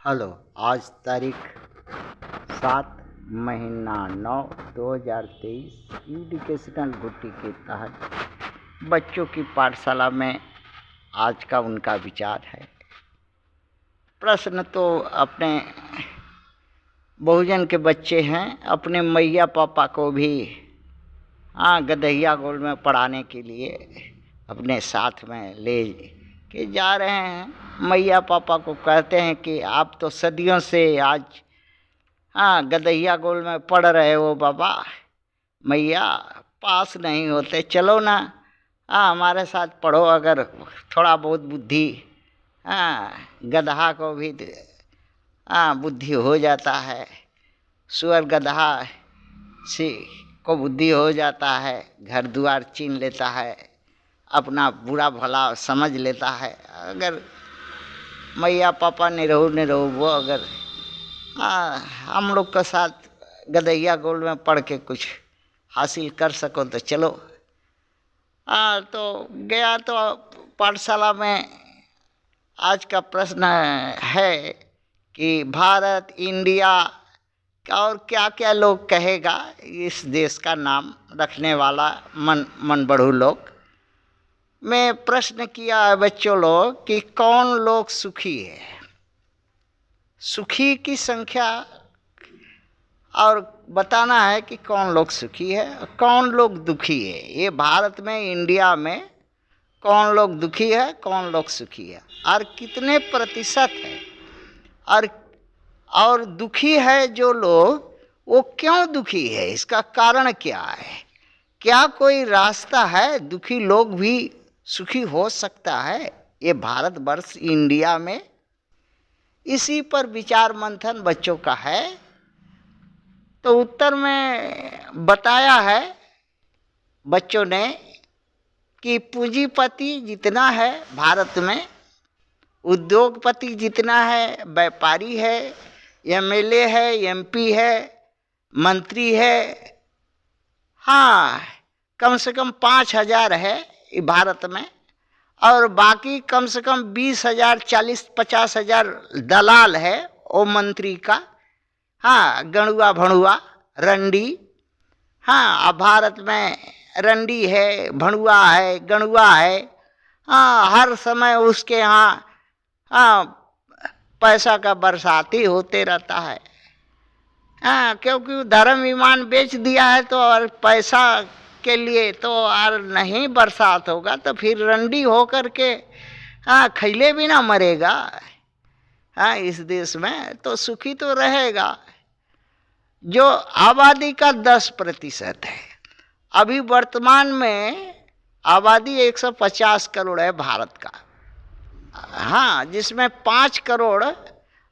Hello. आज तारीख 7 महीना 9 2023 एजुकेशनल गुट्टी के तहत बच्चों की पाठशाला में आज का उनका विचार है। प्रश्न तो अपने बहुजन के बच्चे हैं, अपने मैया पापा को भी गदहिया गोल में पढ़ाने के लिए अपने साथ में ले के जा रहे हैं। मैया पापा को कहते हैं कि आप तो सदियों से आज गदहिया गोल में पढ़ रहे हो बाबा, मैया पास नहीं होते, चलो ना हमारे साथ पढ़ो। अगर थोड़ा बहुत बुद्धि गदहा को भी बुद्धि हो जाता है, सुअर गदहा से को बुद्धि हो जाता है, घर द्वार छीन लेता है, अपना बुरा भला समझ लेता है। अगर मैया पापा निरहु वो अगर हम लोग के साथ गदहिया गोल में पढ़ के कुछ हासिल कर सको तो चलो। तो गया तो पाठशाला में आज का प्रश्न है कि भारत, इंडिया और क्या क्या लोग कहेगा इस देश का नाम रखने वाला मन बढ़ू लोग। मैं प्रश्न किया है बच्चों लोग कि कौन लोग सुखी है, सुखी की संख्या, और बताना है कि कौन लोग सुखी है और कौन लोग दुखी है। ये भारत में, इंडिया में कौन लोग दुखी है, कौन लोग सुखी है और कितने प्रतिशत है, और दुखी है जो लोग वो क्यों दुखी है, इसका कारण क्या है, क्या कोई रास्ता है दुखी लोग भी सुखी हो सकता है ये भारतवर्ष, इंडिया में। इसी पर विचार मंथन बच्चों का है। तो उत्तर में बताया है बच्चों ने कि पूंजीपति जितना है भारत में, उद्योगपति जितना है, व्यापारी है, एमएलए है, एमपी है, मंत्री है, कम से कम 5,000 है भारत में, और बाकी कम से कम 20,000, 40-50,000 दलाल है वो मंत्री का। गणुआ भणुआ रंडी। अब भारत में रंडी है, भणुआ है, गणुआ है। हर समय उसके यहाँ पैसा का बरसाती होते रहता है। क्योंकि धर्म ईमान बेच दिया है तो और पैसा के लिए तो और नहीं बरसात होगा तो फिर रंडी हो कर के खैले भी ना मरेगा। इस देश में तो सुखी तो रहेगा। जो आबादी का 10% है, अभी वर्तमान में आबादी 150 करोड़ है भारत का। जिसमें 5 करोड़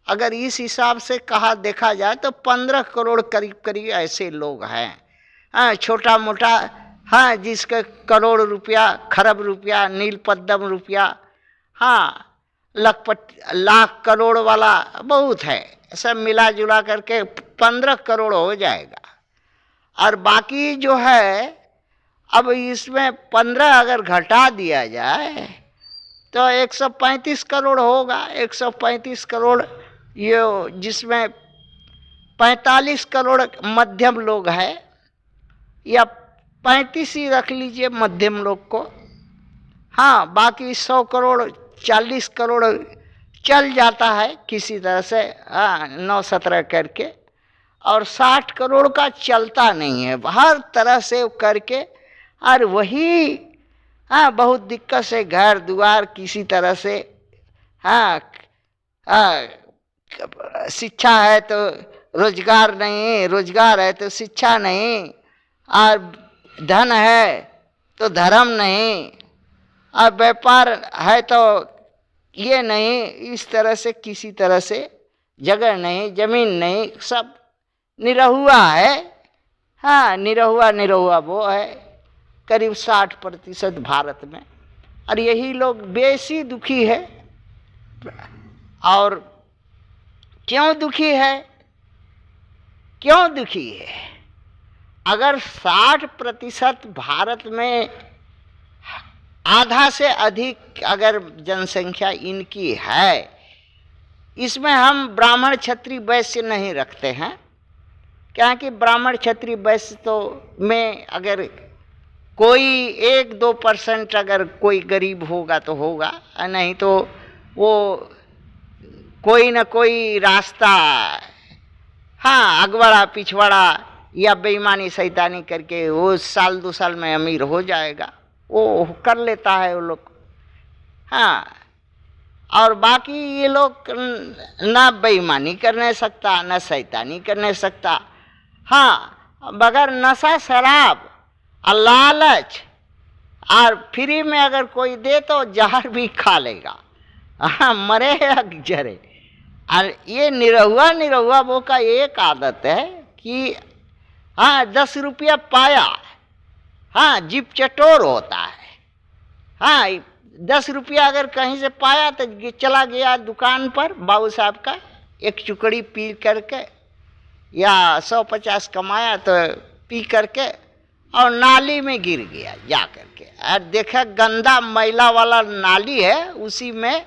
अगर इस हिसाब से देखा जाए तो 15 करोड़ करीब ऐसे लोग हैं, छोटा मोटा, जिसके करोड़ रुपया, खरब रुपया, नील पद्म रुपया, लाख करोड़ वाला बहुत है। सब मिला जुला करके 15 करोड़ हो जाएगा। और बाकी जो है, अब इसमें 15 अगर घटा दिया जाए तो 135 करोड़ होगा। 135 करोड़ ये, जिसमें 45 करोड़ मध्यम लोग है, या 35 ही रख लीजिए मध्यम लोग को। बाकी 100 करोड़, 40 करोड़ चल जाता है किसी तरह से, 9-17 करके, और 60 करोड़ का चलता नहीं है हर तरह से करके। और वही बहुत दिक्कत से घर द्वार किसी तरह से, शिक्षा है तो रोजगार नहीं, रोजगार है तो शिक्षा नहीं, और धन है तो धर्म नहीं, और व्यापार है तो ये नहीं। इस तरह से किसी तरह से जगह नहीं, जमीन नहीं, सब निरहुआ है। निरहुआ वो है करीब 60% भारत में। और यही लोग बेसी दुखी है। और क्यों दुखी है, क्यों दुखी है? अगर 60% भारत में आधा से अधिक अगर जनसंख्या इनकी है, इसमें हम ब्राह्मण क्षत्रिय वैश्य नहीं रखते हैं, क्योंकि ब्राह्मण क्षत्रिय वैश्य तो में अगर कोई 1-2% अगर कोई गरीब होगा तो होगा, नहीं तो वो कोई न कोई रास्ता, हाँ, अगवाड़ा पिछवाड़ा या बेईमानी शैतानी करके वो 1-2 साल में अमीर हो जाएगा, वो कर लेता है वो लोग। हाँ, और बाकी ये लोग ना बेईमानी कर नहीं सकता, ना शैतानी कर नहीं सकता। हाँ, बगैर नशा शराब और लालच और फ्री में अगर कोई दे तो जहर भी खा लेगा, हाँ, मरे या जरे। और ये निरहुआ वो का एक आदत है कि हाँ 10 रुपया पाया, हाँ, जिप चटोर होता है। हाँ, 10 रुपया अगर कहीं से पाया तो चला गया दुकान पर बाबू साहब का, एक चुकड़ी पी करके, या 150 कमाया तो पी करके और नाली में गिर गया जा करके। और देखा गंदा मैला वाला नाली है, उसी में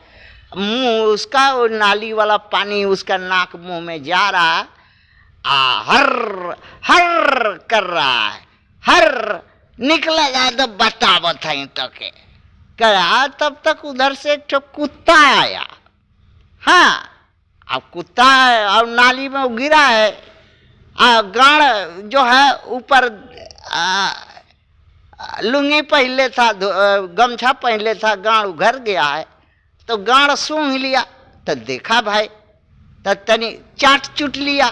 मुंह उसका, वो नाली वाला पानी उसका नाक मुंह में जा रहा है, हर हर कर रहा है, हर निकलेगा तो बतावत है तो के कहा। तब तक उधर से एक कुत्ता आया, हाँ, अब कुत्ता है और नाली में वो गिरा है, गाड़ जो है ऊपर लुंगी पहले था, गमछा पहले था, गाड़ उघर गया है, तो गाड़ सूंघ लिया। तो देखा भाई, तो तनी चाट चुट लिया।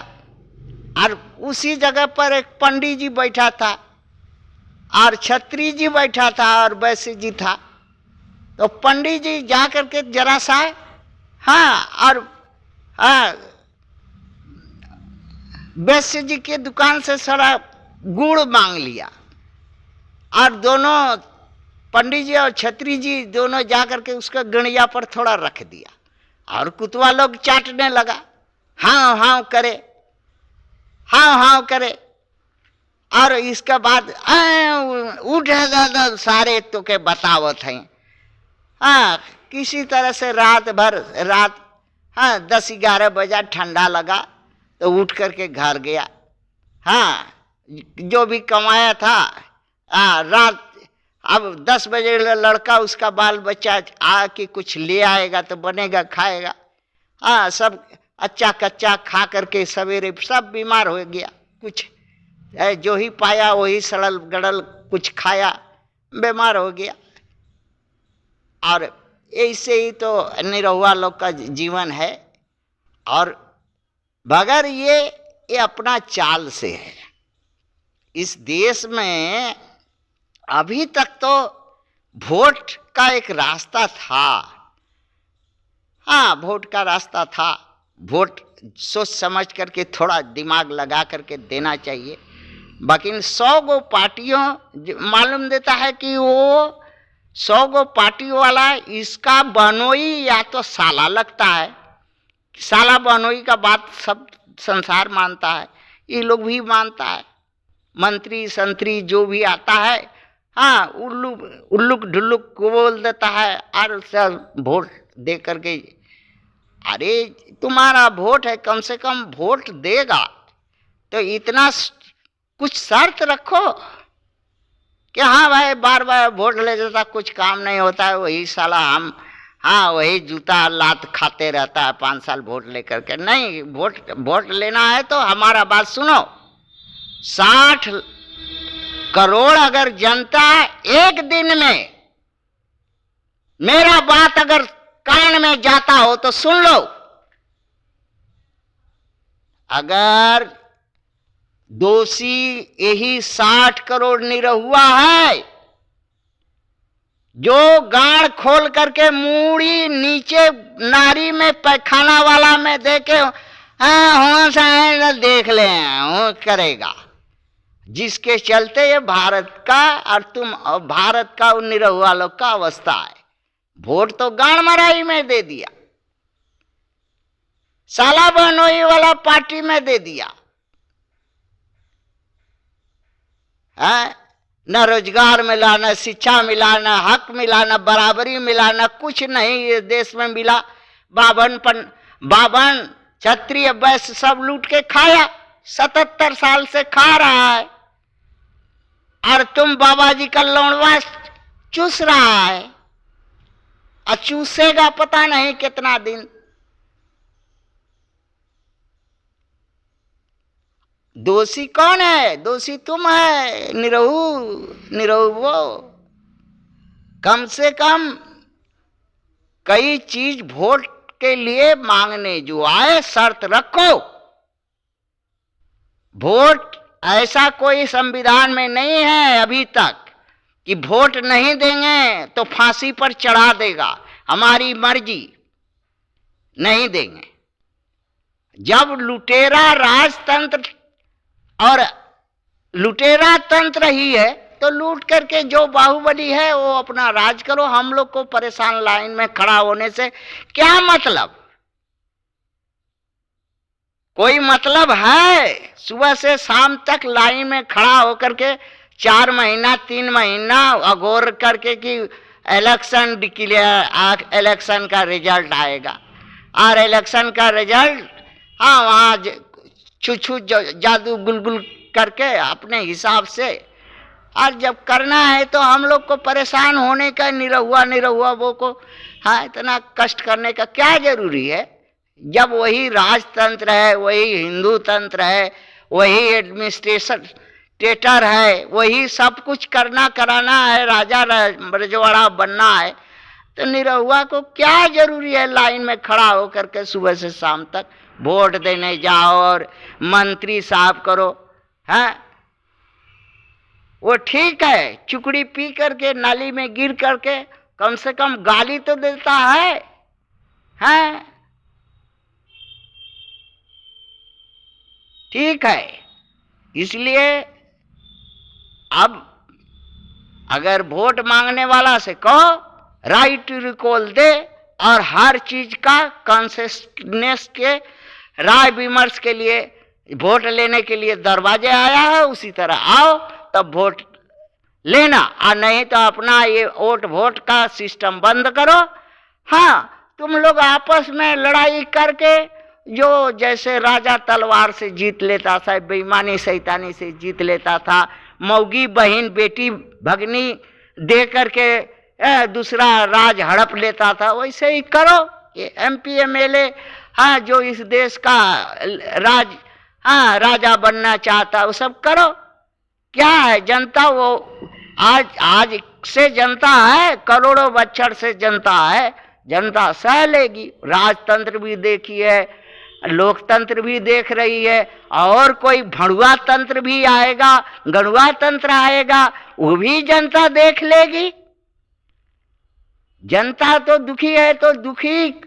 और उसी जगह पर एक पंडित जी बैठा था और छत्री जी बैठा था और वैश्य जी था। तो पंडित जी जा करके जरा सा, हाँ, और हाँ, वैश्य जी के दुकान से सारा गुड़ मांग लिया। और दोनों पंडित जी और छत्री जी दोनों जा करके उसका गणिया पर थोड़ा रख दिया, और कुतवा लोग चाटने लगा, हाँ हाँ करे, हाँ हाँ करे। और इसके बाद उठ दादा सारे तो के बतावत हैं। हाँ, किसी तरह से रात भर, हाँ 10-11 बजा ठंडा लगा तो उठ करके घर गया। हाँ, जो भी कमाया था, हाँ, रात अब 10 बजे लड़का उसका बाल बच्चा आके कुछ ले आएगा तो बनेगा खाएगा। हाँ, सब अच्छा कच्चा खा करके सवेरे सब बीमार हो गया। कुछ जो ही पाया वही सड़ल गड़ल कुछ खाया, बीमार हो गया। और ऐसे ही तो निरहुआ लोग का जीवन है। और बगैर ये अपना चाल से है। इस देश में अभी तक तो वोट का एक रास्ता था, हाँ, वोट का रास्ता था। वोट सोच समझ करके थोड़ा दिमाग लगा करके देना चाहिए। बाकी 100 गो पार्टियों मालूम देता है कि वो 100 गो पार्टी वाला इसका बनोई या तो साला लगता है। साला बनोई का बात सब संसार मानता है, ये लोग भी मानता है। मंत्री संतरी जो भी आता है, हाँ, उल्लुक ढुल्लुक को बोल देता है और सब वोट दे करके। अरे तुम्हारा वोट है, कम से कम वोट देगा तो इतना कुछ शर्त रखो कि हाँ भाई बार बार वोट ले जाता, कुछ काम नहीं होता है, वही साला हम, हाँ, वही जूता लात खाते रहता है 5 साल वोट लेकर के। नहीं, वोट लेना है तो हमारा बात सुनो। 60 करोड़ अगर जनता एक दिन में मेरा बात अगर कान में जाता हो तो सुन लो। अगर दोषी यही 60 करोड़ निरहुआ है जो गाड़ खोल करके मूड़ी नीचे नारी में पैखाना वाला में देके हाँ हो देख ले वो करेगा, जिसके चलते ये भारत का और भारत का उन निरहुआ लोग का अवस्था है। वोट तो गाड़ मराई में दे दिया, साला बहनोई वाला पार्टी में दे दिया, है न रोजगार मिला, न शिक्षा मिला, न हक मिला, न बराबरी मिला, न कुछ नहीं ये देश में मिला। 52 बावन क्षत्रिय वैश्य सब लूट के खाया, 77 साल से खा रहा है, और तुम बाबा जी का लौंडवा चूस रहा है, और चूसेगा पता नहीं कितना दिन। दोषी कौन है? दोषी तुम है, निरहु वो। कम से कम कई चीज वोट के लिए मांगने जो आए शर्त रखो। वोट ऐसा कोई संविधान में नहीं है अभी तक कि वोट नहीं देंगे तो फांसी पर चढ़ा देगा, हमारी मर्जी, नहीं देंगे। जब लुटेरा राजतंत्र और लुटेरा तंत्र ही है तो लूट करके जो बाहुबली है वो अपना राज करो, हम लोग को परेशान लाइन में खड़ा होने से क्या मतलब? कोई मतलब है? सुबह से शाम तक लाइन में खड़ा होकर के 4 महीना 3 महीना अगोर करके कि इलेक्शन डिक्लेयर, इलेक्शन का रिजल्ट आएगा, और इलेक्शन का रिजल्ट हाँ वहाँ छू जादू गुलगुल करके अपने हिसाब से, और जब करना है तो हम लोग को परेशान होने का, निरहुआ वो को हाँ इतना कष्ट करने का क्या जरूरी है? जब वही राजतंत्र है, वही हिंदू तंत्र है, वही एडमिनिस्ट्रेटर है, वही सब कुछ करना कराना है, राजा रजवाड़ा बनना है, तो निरहुआ को क्या जरूरी है लाइन में खड़ा होकर के सुबह से शाम तक वोट देने जाओ और मंत्री साहब करो? हैं वो ठीक है, चुकड़ी पी करके नाली में गिर करके कम से कम गाली तो देता है, हैं? ठीक है। इसलिए अब अगर वोट मांगने वाला से कहो राइट टू रिकॉल दे, और हर चीज का कॉन्सियसनेस के राय विमर्श के लिए वोट लेने के लिए दरवाजे आया है, उसी तरह आओ तब वोट लेना, और नहीं तो अपना ये वोट का सिस्टम बंद करो। हाँ तुम लोग आपस में लड़ाई करके जो जैसे राजा तलवार से जीत लेता था, बेईमानी शैतानी से जीत लेता था, मौगी बहन बेटी भगनी दे करके दूसरा राज हड़प लेता था, वैसे ही करो। ये MP MLA हाँ जो इस देश का राजा बनना चाहता वो सब करो। क्या है जनता, वो आज से जनता है, करोड़ों बच्चर से जनता है, जनता सह लेगी। राजतंत्र भी देखी है, लोकतंत्र भी देख रही है, और कोई भड़ुआ तंत्र भी आएगा, गणुआ तंत्र आएगा, वो भी जनता देख लेगी। जनता तो दुखी है, तो दुखी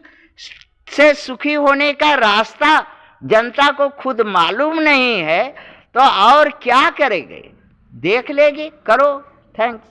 से सुखी होने का रास्ता जनता को खुद मालूम नहीं है, तो और क्या करेंगे? देख लेगी, करो। थैंक्स।